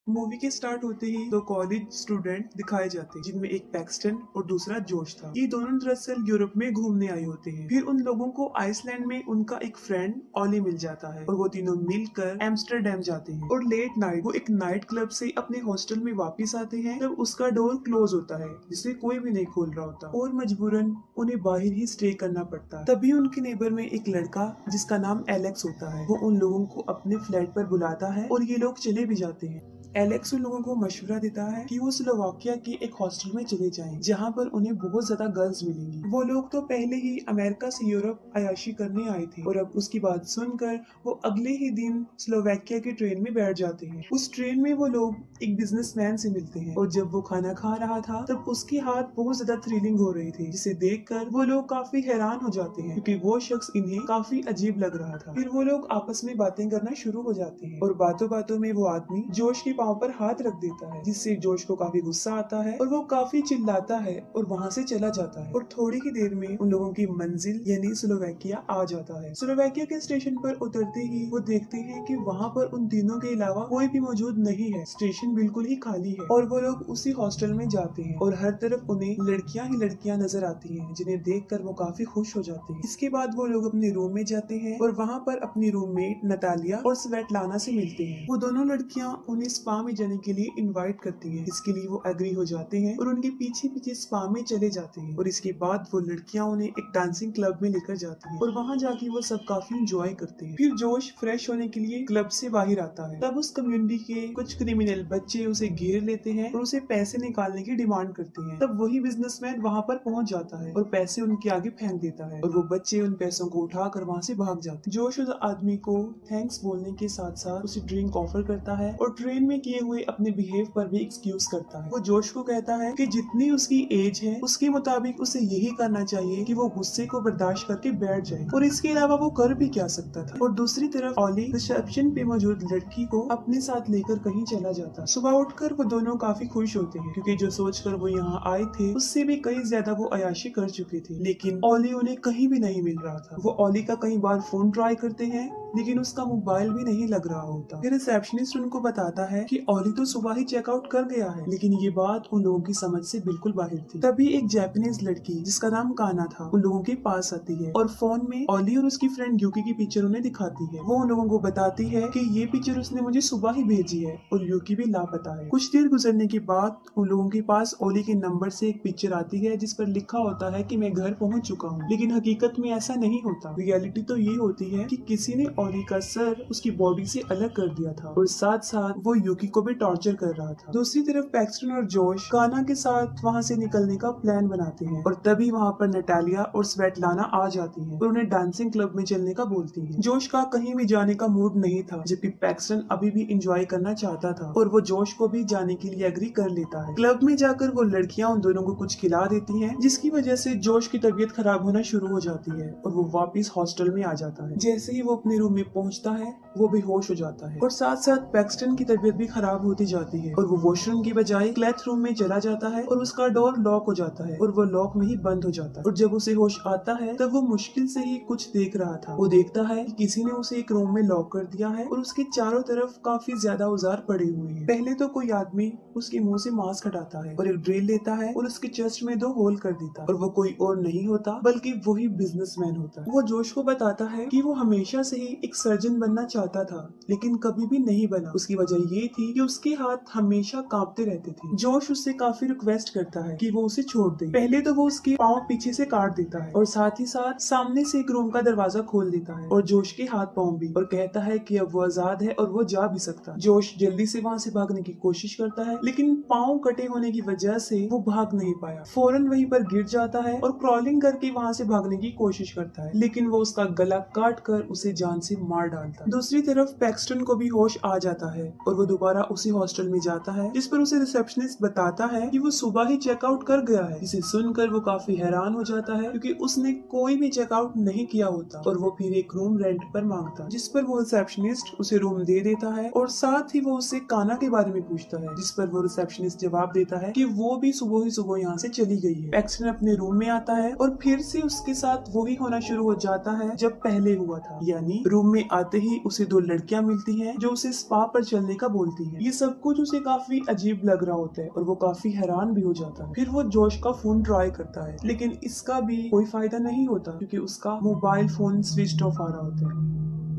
Movie के start होते ही दो कॉलेज स्टूडेंट दिखाए जाते हैं जिनमें एक पैक्सटन और दूसरा जोश था। ये दोनों दरअसल यूरोप में घूमने आए होते हैं। फिर उन लोगों को आइसलैंड में उनका एक फ्रेंड ऑली मिल जाता है और वो तीनों मिलकर एम्स्टरडेम जाते हैं और लेट नाइट वो एक नाइट क्लब से अपने हॉस्टल में वापस आते हैं जब उसका डोर क्लोज होता है जिसे कोई भी नहीं खोल रहा होता और मजबूरन उन्हें बाहर ही स्टे करना पड़ता है। तभी उनके नेबर में एक लड़का जिसका नाम एलेक्स होता है वो उन लोगों को अपने फ्लैट पर बुलाता है और ये लोग चले भी जाते हैं। एलेक्स उन लोगों को मशवरा देता है कि वो स्लोवाकिया के एक हॉस्टल में चले जाएं, जहां पर उन्हें बहुत ज्यादा गर्ल्स मिलेंगी। वो लोग तो पहले ही अमेरिका से यूरोप अयाशी करने आए थे और अब उसकी बात सुनकर वो अगले ही दिन स्लोवाकिया की ट्रेन में बैठ जाते हैं। उस ट्रेन में वो लोग एक बिजनेसमैन से मिलते हैं और जब वो खाना खा रहा था तब उसके हाथ बहुत ज्यादा थ्रिलिंग हो रही थी, जिसे देखकर वो लोग काफी हैरान हो जाते हैं क्योंकि वो शख्स इन्हें काफी अजीब लग रहा था। फिर वो लोग आपस में बातें करना शुरू हो जाते हैं और बातों बातों में वो आदमी जोश के पांव पर हाथ रख देता है, जिससे जोश को काफी गुस्सा आता है और वो काफी चिल्लाता है और वहाँ से चला जाता है। और थोड़ी ही देर में उन लोगों की मंजिल यानी स्लोवाकिया आ जाता है। स्लोवाकिया के स्टेशन पर उतरते ही वो देखते हैं कि वहाँ पर उन तीनों के अलावा कोई भी मौजूद नहीं है। स्टेशन बिल्कुल ही खाली है और वो लोग उसी हॉस्टल में जाते हैं और हर तरफ उन्हें लड़कियां ही लड़कियां नजर आती हैं, जिन्हें देखकर वो काफी खुश हो जाते हैं। इसके बाद वो लोग अपने रूम में जाते हैं और वहाँ पर अपनी रूममेट नतालिया और स्वेटलाना से मिलते हैं। वो दोनों लड़कियां उन्हें स्पा में जाने के लिए इनवाइट करती हैं। इसके लिए वो एग्री हो जाते हैं और उनके पीछे पीछे स्पा में चले जाते हैं और इसके बाद वो लड़कियां उन्हें एक डांसिंग क्लब में लेकर जाती हैं और वहाँ जाके वो सब काफी इंजॉय करते हैं। फिर जोश फ्रेश होने के लिए क्लब से बाहर आता है। तब उस कम्युनिटी के कुछ क्रिमिनल बच्चे उसे घेर लेते हैं और उसे पैसे निकालने की डिमांड करते हैं। तब वही बिजनेसमैन वहाँ पर पहुँच जाता है और पैसे उनके आगे फेंक देता है और वो बच्चे उन पैसों को उठाकर वहाँ से भाग जाते हैं। जोश उस आदमी को थैंक्स बोलने के साथ साथ उसे ड्रिंक ऑफर करता है और ट्रेन में किए हुए अपने बिहेव पर भी एक्सक्यूज करता है। वो जोश को कहता है कि जितनी उसकी एज है उसके मुताबिक उसे यही करना चाहिए कि वो गुस्से को बर्दाश्त करके बैठ जाए और इसके अलावा वो कर भी क्या सकता था। और दूसरी तरफ ऑली रिसेप्शन पे मौजूद लड़की को अपने साथ लेकर कहीं चला जाता। सुबह उठकर वो दोनों काफी खुश होते हैं क्योंकि जो सोचकर वो यहाँ आए थे उससे भी कई ज्यादा वो अयाशी कर चुके थे, लेकिन ऑली उन्हें कहीं भी नहीं मिल रहा था। वो ऑली का कई बार फोन ट्राई करते हैं लेकिन उसका मोबाइल भी नहीं लग रहा होता। फिर रिसेप्शनिस्ट उनको बताता है कि ऑली तो सुबह ही चेकआउट कर गया है, लेकिन ये बात उन लोगों की समझ से बिल्कुल बाहर थी। तभी एक जापानीज लड़की जिसका नाम काना था उन लोगों के पास आती है और फोन में ऑली और उसकी फ्रेंड यूकी की पिक्चर उन्हें दिखाती है। वो उन लोगों को बताती है कि ये पिक्चर उसने मुझे सुबह ही भेजी है और यूकी भी लापता है। कुछ देर गुजरने के बाद उन लोगों के पास ऑली के नंबर से एक पिक्चर आती है जिस पर लिखा होता है कि मैं घर पहुंच चुका हूँ, लेकिन हकीकत में ऐसा नहीं होता। रियलिटी तो ये होती है कि किसी ने ऑली का सर उसकी बॉडी से अलग कर दिया था और साथ साथ वो यूकी को भी टॉर्चर कर रहा था। दूसरी तरफ पैक्सटन और जोश काना के साथ वहाँ से निकलने का प्लान बनाते हैं और तभी वहाँ पर नटालिया और स्वेटलाना आ जाती हैं और उन्हें डांसिंग क्लब में चलने का बोलती हैं। जोश का कहीं भी जाने का मूड नहीं था, जबकि पैक्सटन अभी भी एंजॉय करना चाहता था और वो जोश को भी जाने के लिए एग्री कर लेता है। क्लब में जाकर वो लड़कियां उन दोनों को कुछ खिला देती हैं, जिसकी वजह से जोश की तबीयत खराब होना शुरू हो जाती है और वो वापस हॉस्टल में आ जाता है। जैसे ही वो अपने रूम में पहुंचता है वो बेहोश हो जाता है और साथ साथ पैक्सटन की तबीयत भी खराब होती जाती है और वो वॉशरूम की बजाय क्लैथ रूम में चला जाता है और उसका डोर लॉक हो जाता है और वो लॉक में ही बंद हो जाता है। और जब उसे होश आता है तब वो मुश्किल से ही कुछ देख रहा था। वो देखता है कि किसी ने उसे एक रूम में लॉक कर दिया है और उसके चारों तरफ काफी ज्यादा औजार पड़े हुए हैं। पहले तो कोई आदमी उसके मुंह से मास्क हटाता है और एक ड्रिल लेता है और उसके चेस्ट में 2 होल कर देता है और वो कोई और नहीं होता बल्कि वही बिजनेसमैन होता है। वो जोश को बताता है कि वो हमेशा से ही एक सर्जन बनना चाहता था लेकिन कभी भी नहीं बना। उसकी वजह ये थी कि उसके हाथ हमेशा कांपते रहते थे। जोश उससे काफी रिक्वेस्ट करता है कि वो उसे छोड़ दे। पहले तो वो उसके पाँव पीछे से काट देता है और साथ ही साथ सामने से एक रूम का दरवाजा खोल देता है और जोश के हाथ पाँव भी, और कहता है कि अब वो आजाद है और वो जा भी सकता है। जोश जल्दी से वहाँ से भागने की कोशिश करता है लेकिन पाँव कटे होने की वजह से वो भाग नहीं पाया। फौरन वहीं पर गिर जाता है और क्रॉलिंग करके वहाँ से भागने की कोशिश करता है, लेकिन वो उसका गला काट कर उसे जान से मार डालता है। दूसरी तरफ पैक्सटन को भी होश आ जाता है और वो दोबारा उसी हॉस्टल में जाता है, जिस पर उसे रिसेप्शनिस्ट बताता है कि वो सुबह ही चेकआउट कर गया है। इसे सुनकर वो काफी हैरान हो जाता है क्योंकि उसने कोई भी चेकआउट नहीं किया होता और वो फिर एक रूम रेंट पर मांगता है, जिस पर वो रिसेप्शनिस्ट उसे रूम दे देता है और साथ ही वो उससे काना के बारे में पूछता है, जिस पर वो रिसेप्शनिस्ट जवाब देता है कि वो भी सुबह ही सुबह यहाँ से चली गई है। पैक्सटन अपने रूम में आता है और फिर से उसके साथ वही होना शुरू हो जाता है जब पहले हुआ था, यानी रूम में आते ही उसे दो लड़कियां मिलती हैं जो उसे स्पा पर चलने का बोलती हैं। ये सब कुछ उसे काफी अजीब लग रहा होता है और वो काफी हैरान भी हो जाता है। फिर वो जोश का फोन ट्राई करता है, लेकिन इसका भी कोई फायदा नहीं होता क्योंकि उसका मोबाइल फोन स्विच ऑफ आ रहा होता है।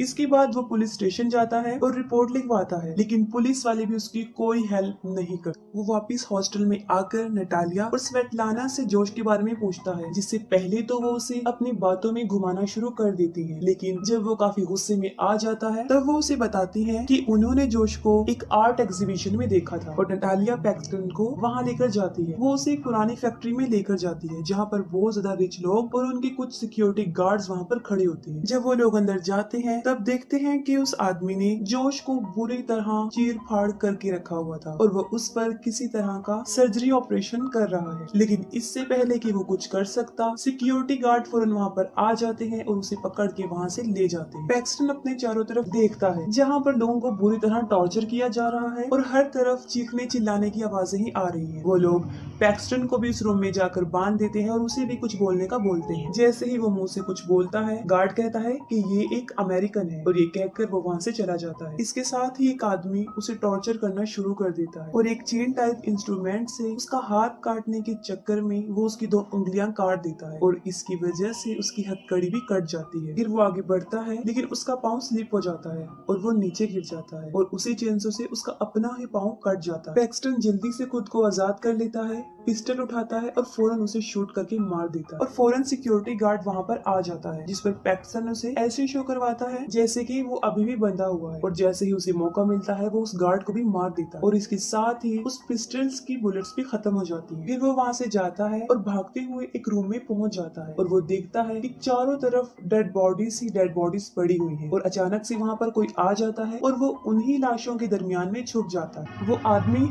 इसके बाद वो पुलिस स्टेशन जाता है और रिपोर्ट लिखवाता है, लेकिन पुलिस वाले भी उसकी कोई हेल्प नहीं करते। वो वापस हॉस्टल में आकर नटालिया और स्वेटलाना से जोश के बारे में पूछता है, जिससे पहले तो वो उसे अपनी बातों में घुमाना शुरू कर देती है, लेकिन जब वो काफी गुस्से में आ जाता है तब वो उसे बताती है कि उन्होंने जोश को एक आर्ट एग्जीबिशन में देखा था और नटालिया पैक्सटन को वहाँ लेकर जाती है। वो उसे एक पुरानी फैक्ट्री में लेकर जाती है जहाँ पर बहुत ज्यादा रिच लोग और उनके कुछ सिक्योरिटी गार्ड्स वहाँ पर खड़े होते हैं। जब वो लोग अंदर जाते हैं तब देखते हैं कि उस आदमी ने जोश को बुरी तरह चीर फाड़ करके रखा हुआ था और वो उस पर किसी तरह का सर्जरी ऑपरेशन कर रहा है। लेकिन इससे पहले कि वो कुछ कर सकता, सिक्योरिटी गार्ड फौरन वहाँ पर आ जाते हैं और उसे पकड़ के वहाँ से ले जाते हैं। पैक्सटन अपने चारों तरफ देखता है जहाँ पर लोगों को बुरी तरह टॉर्चर किया जा रहा है और हर तरफ चीखने चिल्लाने की आवाजें ही आ रही है। वो लोग पैक्सटन को भी उस रूम में जाकर बांध देते हैं और उसे भी कुछ बोलने का बोलते हैं। जैसे ही वो मुंह से कुछ बोलता है, गार्ड कहता है कि ये एक अमेरिकन है और ये कहकर वो वहाँ से चला जाता है। इसके साथ ही एक आदमी उसे टॉर्चर करना शुरू कर देता है और एक चेन टाइप इंस्ट्रूमेंट से उसका हाथ काटने के चक्कर में वो उसकी दो उंगलियां काट देता है और इसकी वजह से उसकी हथकड़ी भी कट जाती है। फिर वो आगे बढ़ता है लेकिन उसका पाँव स्लिप हो जाता है और वो नीचे गिर जाता है और उसी चेंसों से उसका अपना ही पाँव कट जाता है। पैक्सटन जल्दी से खुद को आजाद कर लेता है, पिस्टल उठाता है और फौरन उसे शूट करके मार देता है और फौरन सिक्योरिटी गार्ड वहाँ पर आ जाता है, जिस पर पैक्सटन उसे ऐसे शो करवाता है जैसे कि वो अभी भी बंधा हुआ है और जैसे ही उसे मौका मिलता है वो उस गार्ड को भी मार देता है और इसके साथ ही उस पिस्टल्स की बुलेट्स भी खत्म हो जाती है। फिर वो वहाँ से जाता है और भागते हुए एक रूम में पहुँच जाता है और वो देखता है कि चारों तरफ डेड बॉडीज पड़ी हुई है और अचानक से वहाँ पर कोई आ जाता है और वो उन्हीं लाशों के दरमियान में छुप जाता है। वो आदमी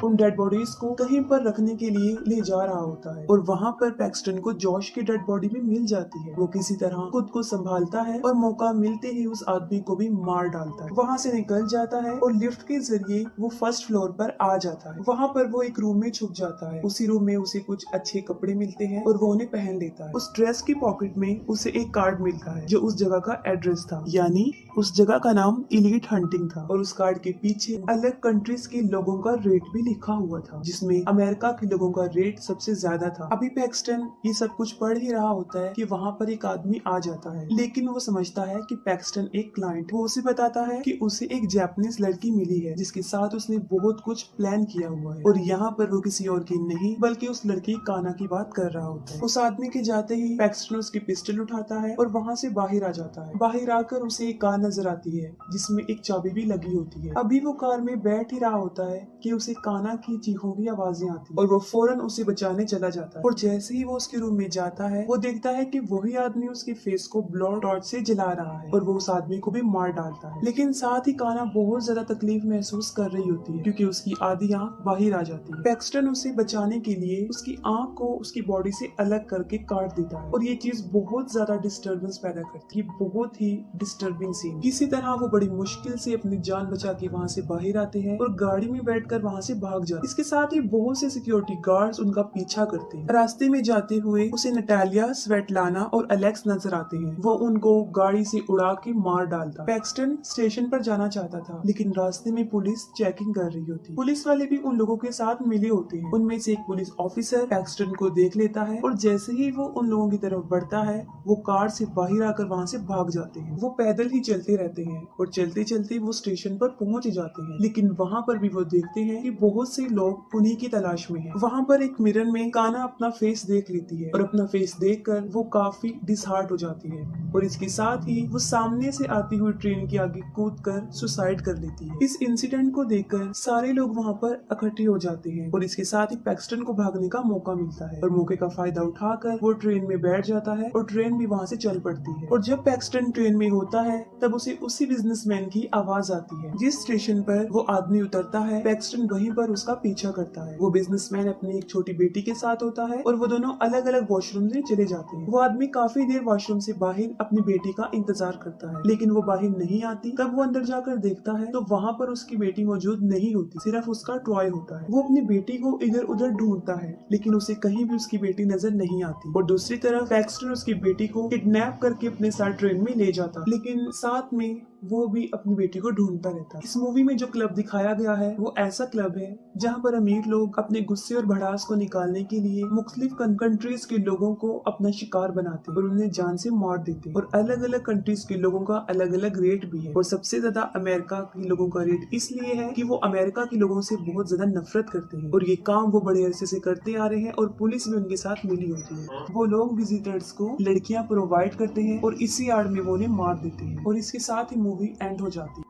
उन डेड बॉडीज को कहीं पर रखने के लिए ले जा रहा होता है और वहाँ पर पैक्सटन को जॉश की डेड बॉडी भी मिल जाती है। वो किसी तरह खुद को संभालता है और मौका मिलते ही उस आदमी को भी मार डालता है। वहाँ से निकल जाता है और लिफ्ट के जरिए वो फर्स्ट फ्लोर पर आ जाता है। वहाँ पर वो एक रूम में छुप जाता है। उसी रूम में उसे कुछ अच्छे कपड़े मिलते हैं और वो उन्हें पहन लेता है। उस ड्रेस की पॉकेट में उसे एक कार्ड मिलता है जो उस जगह का एड्रेस था, यानी उस जगह का नाम इलीट हंटिंग था और उस कार्ड के पीछे अलग कंट्रीज के लोगों का रेट भी लिखा हुआ था, जिसमें अमेरिका के लोगों का रेट सबसे ज्यादा था। अभी पैक्सटन ये सब कुछ पढ़ ही रहा होता है कि वहाँ पर एक आदमी आ जाता है, लेकिन वो समझता है कि पैक्सटन एक क्लाइंट। वो उसे बताता है कि उसे एक जापानीज लड़की मिली है जिसके साथ उसने बहुत कुछ प्लान किया हुआ है और यहाँ पर वो किसी और की नहीं बल्कि उस लड़की काना की बात कर रहा होता है। उस आदमी के जाते ही पैक्सटन उसकी पिस्टल उठाता है और वहाँ से बाहर आ जाता है। बाहर आकर उसे एक कार नजर आती है जिसमें एक चाबी भी लगी होती है। अभी वो कार में बैठ ही रहा होता है कि उसे काना की चीखों की आवाजें आती है और वो फौरन उसे बचाने चला जाता है और जैसे ही वो उसके रूम में जाता है वो देखता है कि वही आदमी उसके फेस को ब्लो टॉर्च से जला रहा है और वो उस आदमी को भी मार डालता है। लेकिन साथ ही काना बहुत ज्यादा तकलीफ महसूस कर रही होती है क्योंकि उसकी आधी आंख बाहर आ जाती है। पैक्सटन उसे बचाने के लिए उसकी आंख को उसकी बॉडी से अलग करके काट देता है और ये चीज बहुत ज्यादा डिस्टर्बेंस पैदा करती है। बहुत ही डिस्टर्बिंग सीन। किसी तरह वो बड़ी मुश्किल से अपनी जान बचा के वहाँ से बाहर आते हैं और गाड़ी में बैठकर वहाँ से भाग जाते हैं। इसके साथ ही बहुत से सिक्योरिटी गार्ड्स उनका पीछा करते हैं। रास्ते में जाते हुए उसे नटालिया, स्वेटलाना और एलेक्स नजर आते हैं। वो उनको गाड़ी से उड़ा के मार डालता। पैक्सटन स्टेशन पर जाना चाहता था लेकिन रास्ते में पुलिस चेकिंग कर रही होती। पुलिस वाले भी उन लोगों के साथ मिले होते हैं। उनमें से एक पुलिस ऑफिसर पैक्सटन को देख लेता है और जैसे ही वो उन लोगों की तरफ बढ़ता है वो कार से बाहर आकर वहाँ से भाग जाते हैं। वो पैदल ही चलते रहते हैं और चलते चलते वो स्टेशन पर पहुँच जाते हैं, लेकिन वहाँ पर भी वो देखते हैं कि बहुत से लोग उन्हीं की तलाश में हैं। वहाँ पर एक मिरर में काना अपना फेस देख लेती है और अपना फेस देखकर वो काफी डिसहार्ट हो जाती है और इसके साथ ही वो सामने से आती हुई ट्रेन के आगे कूदकर सुसाइड कर लेती है। इस इंसिडेंट को देखकर सारे लोग वहाँ पर इकट्ठे हो जाते हैं और इसके साथ ही पैक्सटन को भागने का मौका मिलता है और मौके का फायदा उठाकर वो ट्रेन में बैठ जाता है और ट्रेन भी वहाँ से चल पड़ती है। और जब पैक्सटन ट्रेन में होता है तब उसे उसी बिजनेसमैन की आवाज आती है। जिस स्टेशन पर वो आदमी उतरता है पैक्सटन वहीं पर कर उसका पीछा करता है। वो बिजनेसमैन अपनी एक छोटी बेटी के साथ होता है और वो दोनों अलग अलग वॉशरूम में चले जाते हैं। वो आदमी काफी देर वॉशरूम से बाहर अपनी बेटी का इंतजार करता है, लेकिन वो बाहर नहीं आती। तब वो अंदर जाकर देखता है तो वहाँ पर उसकी बेटी मौजूद नहीं होती, सिर्फ उसका टॉय होता है। वो अपनी बेटी को इधर उधर ढूंढता है, लेकिन उसे कहीं भी उसकी बेटी नजर नहीं आती। और दूसरी तरफ पैक्सटन उसकी बेटी को किडनैप करके अपने साथ ट्रेन में ले जाता, लेकिन साथ में वो भी अपनी बेटी को ढूंढता रहता है। इस मूवी में जो क्लब दिखाया गया है वो ऐसा क्लब है जहाँ पर अमीर लोग अपने गुस्से और भड़ास को निकालने के लिए मुख्तलिफ कंट्रीज के लोगों को अपना शिकार बनाते हैं और उन्हें जान से मार देते हैं। और अलग अलग कंट्रीज के लोगों का अलग अलग रेट भी है, और सबसे ज्यादा अमेरिका के लोगों का रेट इसलिए है कि वो अमेरिका के लोगों से बहुत ज्यादा नफरत करते हैं और ये काम वो बड़े अरसे से करते आ रहे हैं और पुलिस भी उनके साथ मिली होती है। वो लोग विजिटर्स को लड़कियां प्रोवाइड करते हैं और इसी आड़ में वो उन्हें मार देते हैं और इसके साथ ही मूवी एंड हो जाती है।